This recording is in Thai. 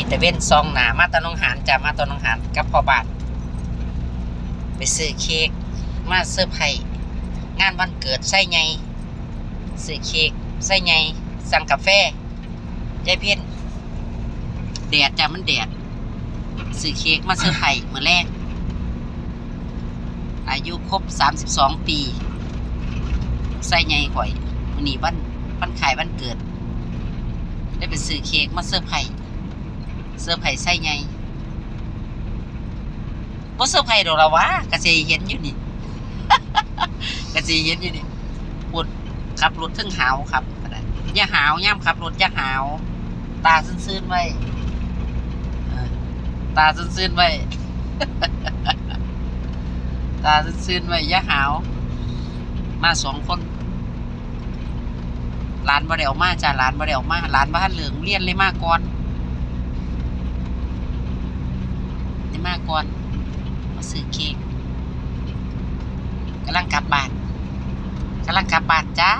แต่เว้นซองหนามาตะนองหานจ้ามาตะนองหานกับพ่อบาทไปซื้อเค้กมาเซอร์ไพรส์งานวันเกิดไส้ไงซื้อเค้กไส้ไงสั่งกาแฟใจเพี้ยนแดดจ้ามันแดดซื้อเค้กมาเซอร์ไพรส์มื้อแรกอายุครบ32 ปีไส้ไงข่อยวันนี้วันขายวันเกิดได้ไปซื้อเค้กมาเซอร์ไพรส์ไส้ไงบ่เซอร์ไพรส์ดอกละวะก็สิเห็นอยู่นี่ ก็สิเห็นอยู่นี่ปวดขับรถถึงหาวครับอย่าหาวย่ำขับรถอย่าหาวตาซื่นๆไว้ตาซื่นๆไว้ ตาซื่นๆไว้อย่าหาวมา2 คนหลานบ่ได้ออกมาจ้าหลานบ่ได้ออกมาหลานบ้านเหลืองเรียนเลยมาก่อนได้มาก่อนมาซื้อเค้กกำลังกลับบ้านจ้า